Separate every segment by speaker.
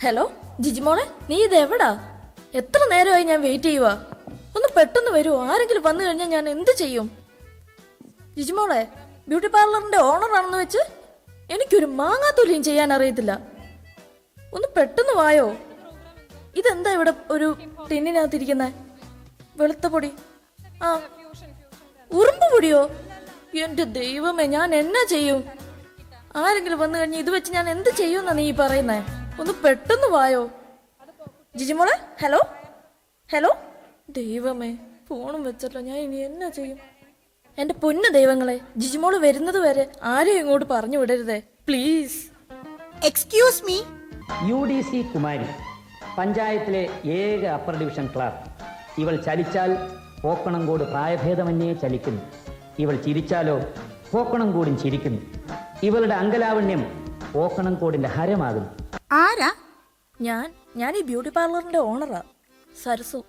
Speaker 1: Hello ജിജിമോളെ, നീ ഇത് എവിടാ? എത്ര നേരമായി ഞാൻ വെയിറ്റ് ചെയ്യുവാ. ഒന്ന് പെട്ടെന്ന് വരുമോ? ആരെങ്കിലും വന്നു കഴിഞ്ഞാൽ ഞാൻ എന്ത് ചെയ്യും? ജിജിമോളെ, ബ്യൂട്ടി പാർലറിന്റെ ഓണറാണെന്ന് വെച്ച് എനിക്കൊരു മാങ്ങാത്തൊലിയും ചെയ്യാൻ അറിയത്തില്ല. ഒന്ന് പെട്ടെന്ന് വായോ. ഇതെന്താ ഇവിടെ ഒരു ടിന്നിനകത്തിരിക്കുന്നേ? വെളുത്ത പൊടി. ആ, ഉറുമ്പ് പൊടിയോ? എന്റെ ദൈവമേ, ഞാൻ എന്നാ ചെയ്യും? ആരെങ്കിലും വന്നു കഴിഞ്ഞാൽ ഇത് വെച്ച് ഞാൻ എന്ത് ചെയ്യുമെന്നാ നീ പറയുന്നേ? ഒന്ന് പെട്ടെന്ന് വായോ ജിജിമോളെ. Hello hello. ദൈവമേ, ഫോണും വെച്ചല്ലോ, ഞാൻ ഇനി എന്നാ ചെയ്യും? എന്റെ പൊന്നു ദൈവങ്ങളെ, ജിജിമോള് വരുന്നത് വരെ ആരെയും ഇങ്ങോട്ട് പറഞ്ഞു വിടരുതേ please.
Speaker 2: Excuse me.
Speaker 3: UDC Kumari, പഞ്ചായത്തിലെ ഏക അപ്പർ ഡിവിഷൻ ക്ലാർക്ക്. ഇവൾ ചലിച്ചാൽ പോക്കണംകോട് പ്രായഭേദമന്യേ ചലിക്കുന്നു. ഇവൾ ചിരിച്ചാലോ പോക്കണംകോടും ചിരിക്കുന്നു. ഇവളുടെ അങ്കലാവണ്യം പോക്കണംകോടിന്റെ ഹരമാകുന്നു.
Speaker 2: ആരാ?
Speaker 1: ഞാൻ ഈ ബ്യൂട്ടി പാർലറിന്റെ ഓണറാ, സരസു.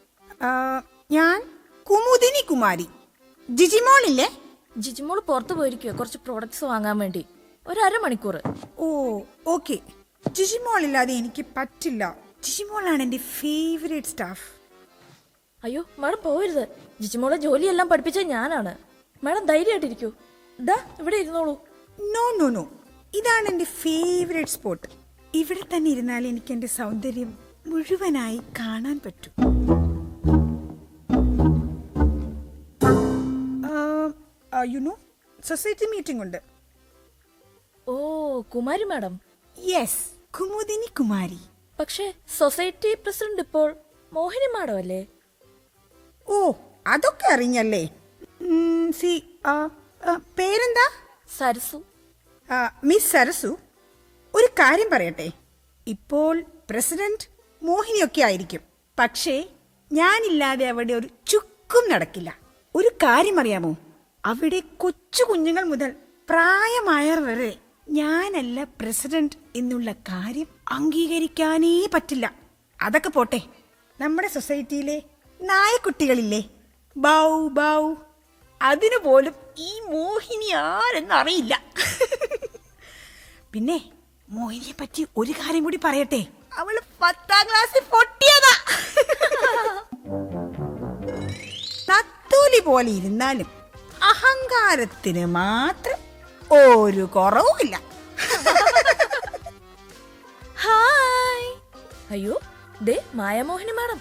Speaker 2: ഞാൻ കുമുദിനി കുമാരി. ജിജിമോളില്ലേ?
Speaker 1: ജിജിമോള് പുറത്തു പോയിരിക്കുക കുറച്ച് പ്രോഡക്ട്സ് വാങ്ങാൻ വേണ്ടി. ഒരു അരമണിക്കൂർ.
Speaker 2: ഓ ഓക്കെ. ജിജിമോളില്ലാതെ എനിക്ക് പറ്റില്ല. ജിജിമോളാണ് എന്റെ ഫേവറേറ്റ് സ്റ്റാഫ്.
Speaker 1: അയ്യോ മാഡം പോകരുത്. ജിജിമോളെ ജോലിയെല്ലാം പഠിപ്പിച്ച ഞാനാണ്. മാഡം ധൈര്യമായിട്ടിരിക്കൂ. ഇതാ ഇവിടെ ഇരുന്നോളൂ.
Speaker 2: നോ നോ നോ, ഇതാണ് എന്റെ ഫേവറേറ്റ് സ്പോട്ട്. ഇവിടെ തന്നെ ഇരുന്നാൽ എനിക്ക് എന്റെ സൗന്ദര്യം മുഴുവനായി കാണാൻ പറ്റും. യുനോ, സൊസൈറ്റി മീറ്റിംഗ് ഉണ്ട്.
Speaker 1: ഓ കുമാരി മാഡം.
Speaker 2: യെസ്, കുമുദിനി കുമാരി.
Speaker 1: പക്ഷേ സൊസൈറ്റി പ്രസിഡന്റ് ഇപ്പോൾ മോഹിനി മാഡം അല്ലേ?
Speaker 2: ഓ, അതൊക്കെ അറിഞ്ഞല്ലേ. സി, പേരെന്താ?
Speaker 1: സരസു.
Speaker 2: മിസ് സരസു, ഒരു കാര്യം പറയട്ടെ. ഇപ്പോൾ പ്രസിഡന്റ് മോഹിനിയൊക്കെ ആയിരിക്കും, പക്ഷേ ഞാനില്ലാതെ അവിടെ ഒരു ചുക്കും നടക്കില്ല. ഒരു കാര്യം അറിയാമോ? അവിടെ കൊച്ചു കുഞ്ഞുങ്ങൾ മുതൽ പ്രായമായവർ വരെ ഞാനല്ല പ്രസിഡന്റ് എന്നുള്ള കാര്യം അംഗീകരിക്കാനേ പറ്റില്ല. അതൊക്കെ പോട്ടെ, നമ്മുടെ സൊസൈറ്റിയിലെ നായക്കുട്ടികളില്ലേ, ബൗ ബൗ, അതിനു പോലും ഈ മോഹിനി ആരെന്നറിയില്ല. പിന്നെ മോഹിനിയെ പറ്റി ഒരു കാര്യം കൂടി പറയട്ടെ. അവള് 10ാം ക്ലാസ്സിൽ പൊട്ടിയതാ. നത്തൂലി പോലെ ഇരുന്നാലും അഹങ്കാരത്തിന് മാത്രം ഒരു കുറവുമില്ല.
Speaker 1: ഹായ്. അയ്യോ ദേ മായാമോഹിനി മാഡം.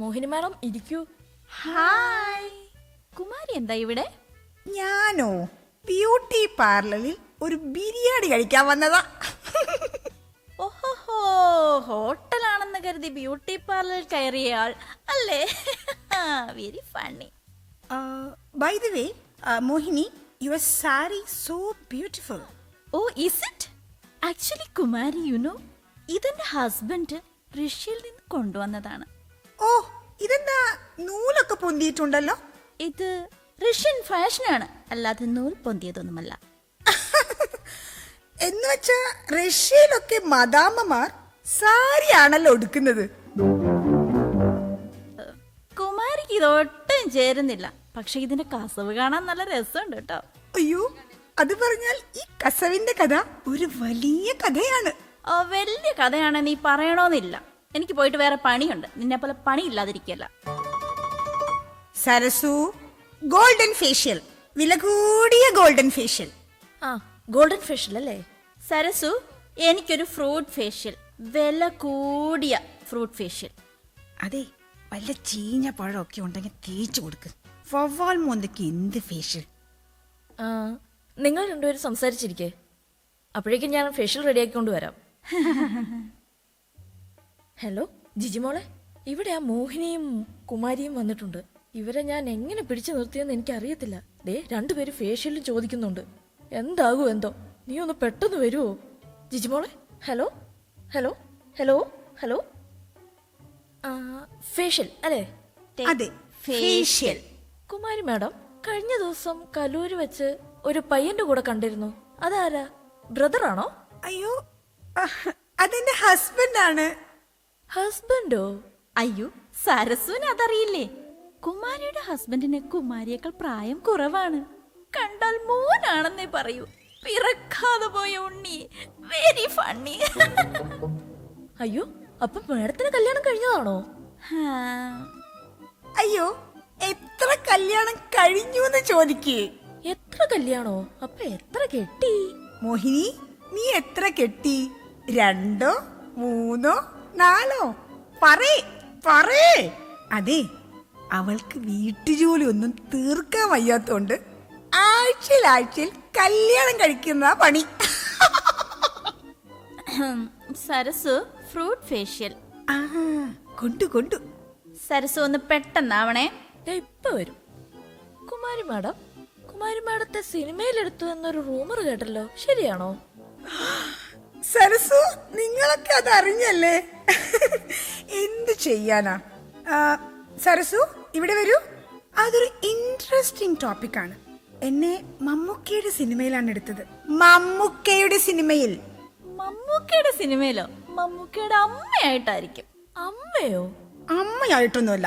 Speaker 1: മോഹിനി മാഡം ഇരിക്കൂ.
Speaker 4: ഹായ്. കുമാരി എന്താ ഇവിടെ?
Speaker 2: ഞാനോ ബ്യൂട്ടി പാർലറിൽ ഒരു ബിരിയാണി കഴിക്കാൻ വന്നതാ.
Speaker 4: ഓഹോ, ഹോട്ടലാണെന്ന് കരുതി ബ്യൂട്ടി പാർലറിൽ കയറിയ ആൾ അല്ലേ? Very funny.
Speaker 2: By the way Mohini, your sari so beautiful.
Speaker 4: Oh is it? Actually Kumari, you know, ഇതെന്റെ ഹസ്ബൻഡ് റഷ്യയിൽ നിന്ന് കൊണ്ടുവന്നതാണ്.
Speaker 2: ഓ, ഇതെന്താ നൂലൊക്കെ പൊന്തിയിട്ടുണ്ടല്ലോ?
Speaker 4: ഇത് റഷ്യൻ ഫാഷനാണ്, അല്ലാതെ നൂൽ പൊന്തിയതൊന്നുമല്ല.
Speaker 2: എന്ന് വെച്ചാ റഷ്യയിലൊക്കെ മദാമ്മമാർ സാരിയാണല്ലോ എടുക്കുന്നത്.
Speaker 4: കുമാരിക്ക് ഇതൊട്ടും ചേരുന്നില്ല. പക്ഷെ ഇതിന്റെ കസവ് കാണാൻ നല്ല രസമുണ്ട് കേട്ടോ.
Speaker 2: അയ്യോ, അത് പറഞ്ഞാൽ ഈ കസവിന്റെ കഥ ഒരു വലിയ കഥയാണ്.
Speaker 4: വലിയ കഥയാണ് നീ പറയണോന്നില്ല. എനിക്ക് പോയിട്ട് വേറെ പണിയുണ്ട്. നിന്നെ പോലെ പണി ഇല്ലാതിരിക്കല്ല.
Speaker 2: സരസു, ഗോൾഡൻ ഫേഷ്യൽ, വില കൂടിയ ഗോൾഡൻ ഫേഷ്യൽ.
Speaker 1: ആ, ഗോൾഡൻ ഫേഷ്യൽ അല്ലേ?
Speaker 4: സരസു, എനിക്കൊരു ഫ്രൂട്ട് ഫേഷ്യൽ, വില കൂടിയ ഫ്രൂട്ട് ഫേഷ്യൽ.
Speaker 2: അതെ, വല്ല ചീഞ്ഞ പഴമൊക്കെ ഉണ്ടെങ്കിൽ തേച്ചു കൊടുക്ക്. വവ്വാൽ മോന്തയ്ക്ക് എന്ത് ഫേഷ്യൽ?
Speaker 1: ആ, നിങ്ങൾ രണ്ടുപേരും സംസാരിച്ചിരിക്കേ, അപ്പോഴേക്കും ഞാൻ ഫേഷ്യൽ റെഡിയാക്കിക്കൊണ്ട് വരാം. ഹലോ ജിജിമോളെ, ഇവിടെ ആ മോഹിനിയും കുമാരിയും വന്നിട്ടുണ്ട്. ഇവരെ ഞാൻ എങ്ങനെ പിടിച്ചു നിർത്തിയെന്ന് എനിക്കറിയത്തില്ല. ദേ രണ്ടുപേരും ഫേഷ്യലും ചോദിക്കുന്നുണ്ട്. എന്താകും എന്തോ. നീ ഒന്ന് പെട്ടെന്ന് വരുമോ ജിജിമോളെ? Hello hello hello hello. Facial അല്ലേ?
Speaker 2: അതെ, ഫേഷ്യൽ.
Speaker 1: കുമാരി മാഡം, കഴിഞ്ഞ ദിവസം കലൂര് വെച്ച് ഒരു പയ്യന്റെ കൂടെ കണ്ടിരുന്നു. അതാരാ? ബ്രദറാണോ?
Speaker 2: അയ്യോ, അതെന്റെ ഹസ്ബൻഡ് ആണ്.
Speaker 1: ഹസ്ബൻഡോ?
Speaker 4: അയ്യോ, സരസുവിന് അതറിയില്ലേ? കുമാരിയുടെ ഹസ്ബൻഡിന് കുമാരിയേക്കാൾ പ്രായം കുറവാണ്. കണ്ടാൽ മോനാണെന്നേ പറയൂ. പിറക്കാതെ പോയ ഉണ്ണി. Very funny.
Speaker 1: അയ്യോ, അപ്പൊ മേഡത്തിന് കല്യാണം കഴിഞ്ഞതാണോ?
Speaker 2: അയ്യോ, എത്ര കല്യാണം കഴിഞ്ഞു എന്ന് ചോദിക്കേ.
Speaker 1: എത്ര കല്യാണോ? അപ്പൊ എത്ര കെട്ടി?
Speaker 2: മോഹിനി, നീ എത്ര കെട്ടി? 2, 3, 4? പറേ. അതെ, അവൾക്ക് വീട്ടുജോലി ഒന്നും തീർക്കാൻ വയ്യാത്തോണ്ട് ആഴ്ചയിൽ കല്യാണം കഴിക്കുന്ന പണി.
Speaker 4: Sarasu, fruit facial.
Speaker 2: ആ, കൊണ്ടു.
Speaker 4: സരസു ഒന്ന് പെട്ടെന്നാവണേ.
Speaker 1: ഇപ്പൊ വരും. കുമാരി മാഡത്തെ സിനിമയിലെടുത്തു എന്നൊരു റൂമർ കേട്ടല്ലോ, ശരിയാണോ?
Speaker 2: സരസു, നിങ്ങളൊക്കെ അത് അറിഞ്ഞല്ലേ? എന്ത് ചെയ്യാനാ. സരസു, ഇവിടെ വരൂ. അതൊരു ഇൻട്രസ്റ്റിംഗ് ടോപ്പിക്കാണ്. എന്നെ മമ്മൂക്കയുടെ സിനിമയിലാണ് എടുത്തത്. മമ്മൂക്കയുടെ
Speaker 4: സിനിമയിലോ? മമ്മൂക്കയുടെ അമ്മയായിട്ടായിരിക്കും.
Speaker 1: അമ്മയോ?
Speaker 2: അമ്മയായിട്ടൊന്നുമല്ല,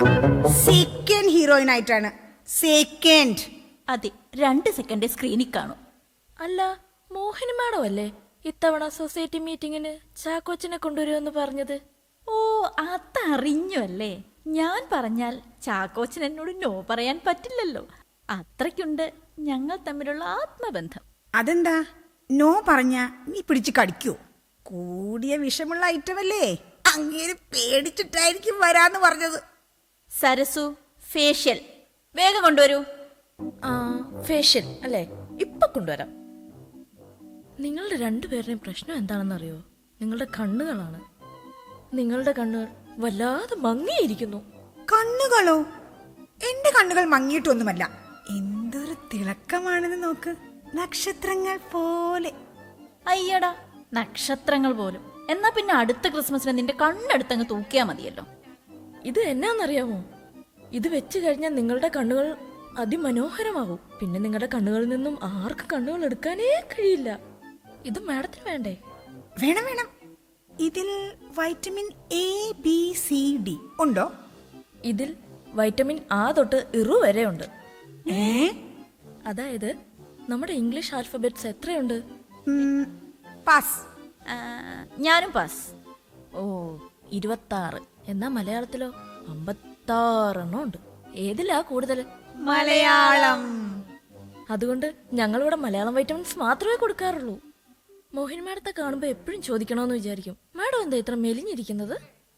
Speaker 2: സെക്കൻഡ് ഹീറോയിൻ ആയിട്ടാണ്. സെക്കൻഡ്.
Speaker 4: അതെ, 2 സെക്കൻഡ് സ്ക്രീനിൽ കാണും.
Speaker 1: അല്ല, മോഹിനി മാഡം അല്ലേ ഇത്തവണ സൊസൈറ്റി മീറ്റിങ്ങിന് ചാക്കോച്ചനെ കൊണ്ടുവരുമെന്ന് പറഞ്ഞത്?
Speaker 4: ഓ, അതറിഞ്ഞു അല്ലേ? ഞാൻ പറഞ്ഞാൽ ചാക്കോച്ചൻ എന്നോട് നോ പറയാൻ പറ്റില്ലല്ലോ. അത്രയ്ക്കുണ്ട് ഞങ്ങൾ തമ്മിലുള്ള ആത്മബന്ധം.
Speaker 2: അതെന്താ നോ പറഞ്ഞ നീ പിടിച്ചു കടിക്കോ? കൂടിയ വിഷമുള്ള ഐറ്റമല്ലേ, അങ്ങേര് പേടിച്ചിട്ടായിരിക്കും വരാന്ന് പറഞ്ഞത്.
Speaker 4: സരസു, ഫേഷ്യൽ വേഗം കൊണ്ടുവരൂ.
Speaker 1: ഫേഷ്യൽ അല്ലേ? ഇപ്പൊ കൊണ്ടുവരാം. നിങ്ങളുടെ രണ്ടുപേരുടെയും പ്രശ്നം എന്താണെന്നറിയോ? നിങ്ങളുടെ കണ്ണുകളാണ്. നിങ്ങളുടെ കണ്ണുകൾ വല്ലാതെ മങ്ങിയിരിക്കുന്നു.
Speaker 2: കണ്ണുകളോ? എന്റെ കണ്ണുകൾ മങ്ങിയിട്ടൊന്നുമല്ല. എന്തൊരു തിളക്കമാണെന്ന് നോക്ക്, നക്ഷത്രങ്ങൾ പോലെ.
Speaker 4: അയ്യടാ, നക്ഷത്രങ്ങൾ പോലും. എന്നാ പിന്നെ അടുത്ത ക്രിസ്മസിന് നിന്റെ കണ്ണെടുത്തങ്ങ് തൂക്കിയാ മതിയല്ലോ.
Speaker 1: ഇത് എന്നാന്നറിയാമോ? ഇത് വെച്ച് കഴിഞ്ഞാൽ നിങ്ങളുടെ കണ്ണുകൾ അതിമനോഹരമാകും. പിന്നെ നിങ്ങളുടെ കണ്ണുകളിൽ നിന്നും ആർക്കും കണ്ണുകൾ എടുക്കാനേ കഴിയില്ല. ഇത് മാഡത്തിന് വേണ്ടേ?
Speaker 2: വേണം. ഇതിൽ vitamin A, B, C, D ഉണ്ടോ?
Speaker 1: ഇതിൽ വൈറ്റമിൻ ആ തൊട്ട് ഇറു വരെ ഉണ്ട്. അതായത് നമ്മുടെ ഇംഗ്ലീഷ് ആൽഫബറ്റ്സ് എത്രയുണ്ട്?
Speaker 2: പാസ്.
Speaker 4: ഞാനും പാസ്.
Speaker 1: ഓ, 26. എന്നാ മലയാളത്തിലോ 56 എണ്ണം ഉണ്ട്. ഏതിലാ കൂടുതൽ?
Speaker 2: മലയാളം.
Speaker 1: അതുകൊണ്ട് ഞങ്ങളിവിടെ മലയാളം വൈറ്റമിൻസ് മാത്രമേ കൊടുക്കാറുള്ളൂ. മോഹിനി മാഡത്തെ കാണുമ്പോ എപ്പോഴും ചോദിക്കണോന്ന് വിചാരിക്കും, മാഡം എന്താ ഇത്ര മെലിഞ്ഞിരിക്കുന്നത്?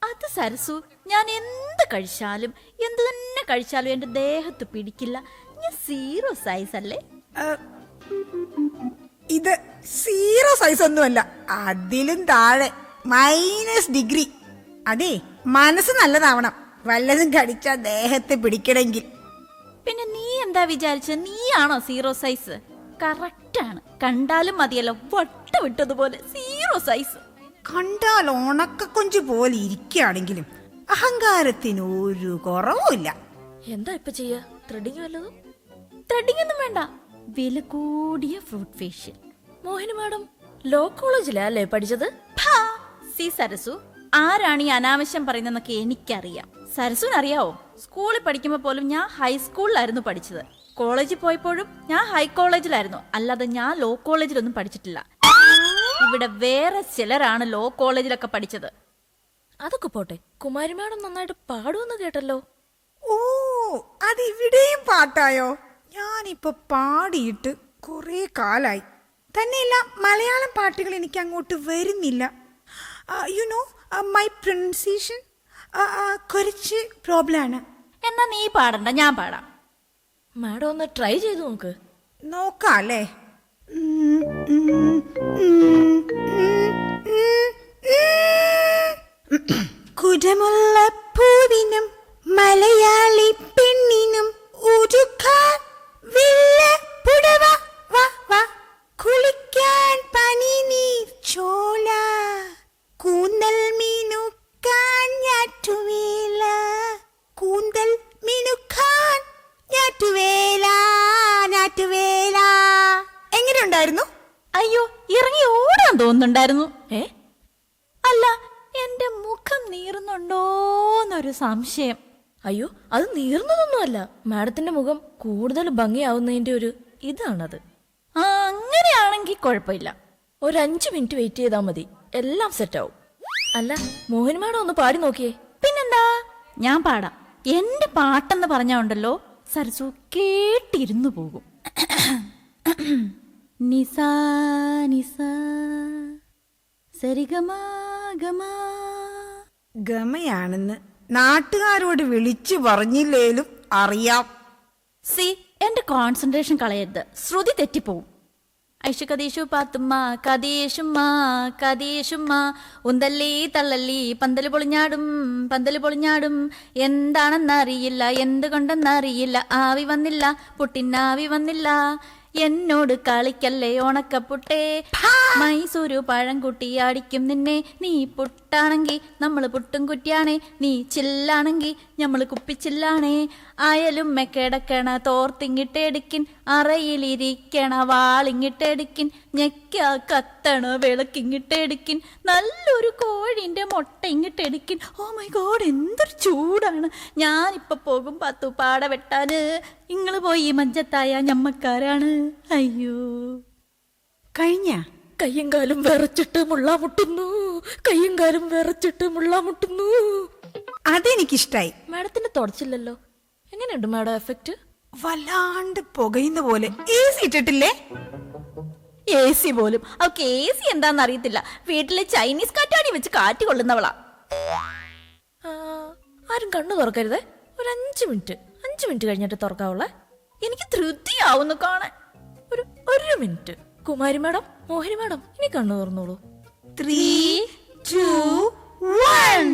Speaker 4: അത് സരസു, ഞാൻ എന്ത് കഴിച്ചാലും എന്ത് തന്നെ കഴിച്ചാലും എന്റെ ദേഹത്ത് പിടിക്കില്ല. ഞാൻ 0 സൈസ് അല്ലേ?
Speaker 2: ഇത് 0 സൈസ് ഒന്നുമല്ല, അതിലും താഴെ -ഡിഗ്രി. അതെ, മനസ്സ് നല്ലതാവണം, വല്ലതും കടിച്ചാ ദേഹത്തെ പിടിക്കണമെങ്കിൽ.
Speaker 4: പിന്നെ നീ എന്താ വിചാരിച്ച? നീയാണോ 0 സൈസ്? കറക്റ്റാണ്. കണ്ടാലും മതിയല്ലോ, വട്ട വിട്ടതുപോലെ 0 സൈസ്.
Speaker 2: കണ്ടാൽ ഉണക്കൊഞ്ചു പോലെ ഇരിക്കുകയാണെങ്കിലും അഹങ്കാരത്തിന് ഒരു കുറവുമില്ല.
Speaker 1: എന്താ ഇപ്പൊ ചെയ്യാ? ത്രെഡിങ് വല്ലതും?
Speaker 4: ത്രെഡിങ് ഒന്നും വേണ്ട, വില കൂടിയ ഫ്രൂട്ട് ഫേഷ്യൽ.
Speaker 1: മോഹിനി മാഡം ലോ കോളേജിലാ അല്ലേ പഠിച്ചത്?
Speaker 4: സി സരസു, ആരാണ് ഈ അനാവശ്യം പറയുന്നതെന്നൊക്കെ എനിക്കറിയാം. സരസുവിനറിയാവോ? സ്കൂളിൽ പഠിക്കുമ്പോ പോലും ഞാൻ ഹൈസ്കൂളിലായിരുന്നു പഠിച്ചത്. കോളേജിൽ പോയപ്പോഴും ഞാൻ ഹൈ കോളേജിലായിരുന്നു, അല്ലാതെ ഞാൻ ലോ കോളേജിലൊന്നും പഠിച്ചിട്ടില്ല. ഇവിടെ വേറെ ചിലരാണ് ലോ കോളേജിലൊക്കെ പഠിച്ചത്.
Speaker 1: അതൊക്കെ പോട്ടെ, കുമാരി മാഡം നന്നായിട്ട് പാടുമെന്ന് കേട്ടല്ലോ.
Speaker 2: ഓ, അതിവിടെയും പാട്ടായോ? ഞാനിപ്പോ പാടിയിട്ട് കുറെ കാലായി. തന്നെയല്ല, മലയാളം പാട്ടുകൾ എനിക്ക് അങ്ങോട്ട് വരുന്നില്ല. യു നോ, മൈ പ്രൊനൗൺസിയേഷൻ കുറച്ച് പ്രോബ്ലം ആണ്.
Speaker 4: എന്നാ നീ പാടണ്ട, ഞാൻ പാടാം.
Speaker 1: മാഡം ഒന്ന് ട്രൈ ചെയ്ത് നോക്ക്.
Speaker 2: നോക്കാല്ലേ? കുടമുള്ള പൂവിനും മലയാളി പെണ്ണിനും ഉരുക്കാൻ വെള്ളപ്പുടവ, വാ വാ, കുളിക്കാൻ പനിനീർ ചോല, കൂന്തൽ മീനുക്കാൻ ഞാറ്റുവേല, കൂന്തൽ മീനുക്കാൻ ഞാറ്റുവേല, ഞാറ്റുവേല. എങ്ങനെയുണ്ടായിരുന്നു?
Speaker 4: അയ്യോ, ഇറങ്ങി ഓടാൻ തോന്നുന്നുണ്ടായിരുന്നു.
Speaker 1: ഏ?
Speaker 4: അല്ല, എന്റെ മുഖം നീറുന്നുണ്ടോന്നൊരു സംശയം.
Speaker 1: അയ്യോ, അത് നീർന്നതൊന്നുമല്ല. മാഡത്തിന്റെ മുഖം കൂടുതൽ ഭംഗിയാവുന്നതിന്റെ ഒരു ഇതാണത്.
Speaker 4: ആ, അങ്ങനെയാണെങ്കിൽ കുഴപ്പമില്ല.
Speaker 1: ഒരു 5 മിനിറ്റ് വെയിറ്റ് ചെയ്താൽ മതി, എല്ലാം സെറ്റാവും. അല്ല, മോഹൻ മാഡം ഒന്ന് പാടി നോക്കിയേ.
Speaker 4: പിന്നെന്താ, ഞാൻ പാടാം. എന്റെ പാട്ടെന്ന് പറഞ്ഞാ ഉണ്ടല്ലോ, സരസു കേട്ടിരുന്നു പോകും. നിസാ നിസാ സരിഗമാ ഗമാ.
Speaker 2: ഗമയാണെന്ന് നാട്ടുകാരോട് വിളിച്ചു പറഞ്ഞില്ലേലും അറിയാം.
Speaker 4: സി, എന്റെ കോൺസെൻട്രേഷൻ കളയരുത്, ശ്രുതി തെറ്റിപ്പോവും. ഐഷു കദീഷു പാത്തുമ്മ കദീഷുമ്മ കദീഷുമ്മ ഉന്തല്ലി തള്ളല്ലി പന്തല് പൊളിഞ്ഞാടും പന്തല് പൊളിഞ്ഞാടും. എന്താണെന്നറിയില്ല, എന്തുകൊണ്ടെന്നറിയില്ല, ആവി വന്നില്ല പുട്ടിനാവി വന്നില്ല. എന്നോട് കളിക്കല്ലേ ഉണക്കപ്പുട്ടേ, മൈസൂരു പഴംകുട്ടി അടിക്കും നിന്നെ. നീ പുട്ടാണെങ്കി നമ്മള് പുട്ടും കുറ്റിയാണേ, നീ ചില്ലാണെങ്കി ഞമ്മള് കുപ്പിച്ചില്ലാണേ. അയലും മെക്കിടക്കണ തോർത്തിങ്ങിട്ടെടുക്കിൻ, അറയിലിരിക്കണ വാളിങ്ങിട്ടെടുക്കിൻ, ഞെക്ക കത്തണ വിളക്കിങ്ങിട്ടെടുക്കിൻ, നല്ലൊരു കോഴിന്റെ മുട്ട ഇങ്ങിട്ടെടുക്കിൻ. ഓ മൈ ഗോഡ്, എന്തൊരു ചൂടാണ്. ഞാനിപ്പൊ പോകും പാത്തുപാട വെട്ടാന്, ഇങ്ങള് പോയി മജ്ജത്തായ ഞമ്മക്കാരാണ്. അയ്യോ,
Speaker 2: കഴിഞ്ഞ
Speaker 1: കയ്യും കാലും വിറച്ചിട്ട് മുള്ള മുട്ടുന്നു, കയ്യും കാലും വിറച്ചിട്ട് മുള്ള മുട്ടുന്നു.
Speaker 2: അതെനിക്കിഷ്ടായി.
Speaker 1: മാഡത്തിന്റെ തുടച്ചില്ലല്ലോ. എങ്ങനെയുണ്ട് മാഡം എഫക്റ്റ്?
Speaker 2: വല്ലാണ്ട് പുകയുന്ന പോലെ. AC ഇട്ടിട്ടില്ലേ?
Speaker 4: AC പോലും അവൾക്ക് AC എന്താന്ന് അറിയത്തില്ല. വീട്ടിലെ ചൈനീസ് കാറ്റാടി വെച്ച് കാറ്റ് കൊള്ളുന്നവളാ.
Speaker 1: ആരും കണ്ണു തുറക്കരുതേ. ഒരു 5 മിനിറ്റ് കഴിഞ്ഞിട്ട് തുറക്കാവുള്ളേ.
Speaker 4: എനിക്ക് തൃപ്തിയാവുന്നു കാണാൻ.
Speaker 1: ഒരു മിനിറ്റ്. കുമാരി മാഡം, മോഹിനി മാഡം, ഇനി കണ്ണു തുറന്നോളൂ.
Speaker 2: 3, 2, 1.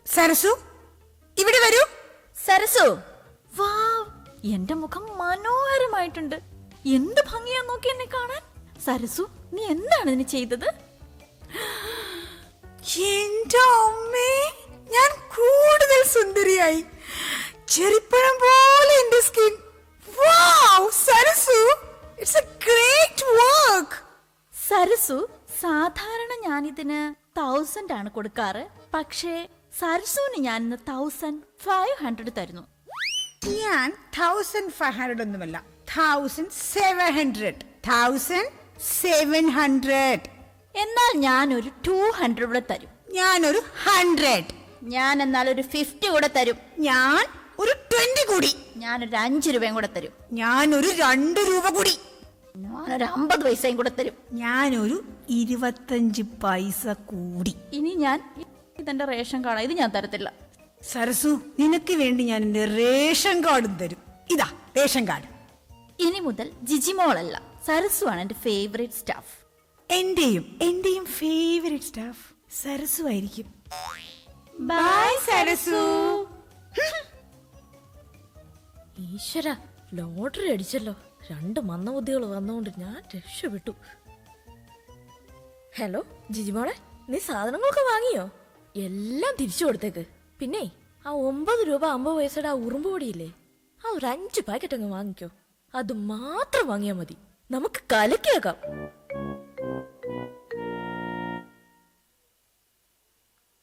Speaker 2: സരസു, ഇവിടെ വരൂ.
Speaker 4: സരസു, വാവ്, എന്റെ മുഖം മനോഹരമായിട്ടുണ്ട്. എന്ത് ഭംഗിയാ നോക്കി എന്നെ കാണാൻ. സരസു, നീ എന്താണ് ഇതിന് ചെയ്തത്?
Speaker 2: എന്റെ അമ്മേ, ഞാൻ കൂടുതൽ സുന്ദരിയായി. ചെറിപ്പഴം പോലെ എന്റെ skin. Wow, Sarasu, it's A great work.
Speaker 4: Sarasu, സാധാരണ ഞാനിതിന് 1000 ആണ് കൊടുക്കാറ്. പക്ഷേ സരസുവിന് ഞാൻ ഇന്ന് 1500 തരുന്നു.
Speaker 2: ഞാൻ 1500 ഒന്നുമല്ല, 1700. 1700.
Speaker 4: എന്നാൽ ഞാനൊരു 200 കൂടെ തരും.
Speaker 2: ഞാനൊരു 100.
Speaker 4: ഞാൻ എന്നാൽ ഒരു 50 കൂടെ തരും.
Speaker 2: ഞാൻ ഒരു 20 കൂടി.
Speaker 4: ഞാനൊരു 5 രൂപയും കൂടെ തരും.
Speaker 2: ഞാനൊരു 2 രൂപ കൂടി.
Speaker 4: ഞാനൊരു 50 പൈസയും കൂടെ തരും.
Speaker 2: ഞാനൊരു 25 പൈസ കൂടി.
Speaker 4: ഇനി ഞാൻ ഇതെന്റെ റേഷൻ കാർഡാ, ഇത് ഞാൻ തരത്തില്ല.
Speaker 2: സരസു, നിനക്ക് വേണ്ടി ഞാൻ എന്റെ റേഷൻ കാർഡും തരും. ഇതാ റേഷൻ കാർഡ്.
Speaker 4: ഇനി മുതൽ ജിജിമോളല്ല, സരസു ആണ് എന്റെ ഫേവറേറ്റ് സ്റ്റാഫ്.
Speaker 2: എന്റെയും ഫേവറേറ്റ് സ്റ്റാഫ് സരസു ആയിരിക്കും.
Speaker 4: ബൈ സരസു.
Speaker 1: ഈശ്വര, ലോട്ടറി അടിച്ചല്ലോ. 2 മന്ദബുദ്ധികൾ വന്നുകൊണ്ട് ഞാൻ രക്ഷപ്പെട്ടു. ഹലോ ജിജിമോളെ, നീ സാധനങ്ങളൊക്കെ വാങ്ങിയോ? എല്ലാം തിരിച്ചു കൊടുത്തേക്ക്. പിന്നെ ആ 9 രൂപ 50 പൈസയുടെ ആ ഉറുമ്പ് പൊടിയില്ലേ, ആ ഒരു 5 പാക്കറ്റ് അങ്ങ് വാങ്ങിക്കോ. അത് മാത്രം വാങ്ങിയാൽ മതി, നമുക്ക് കലക്കിയാക്കാം.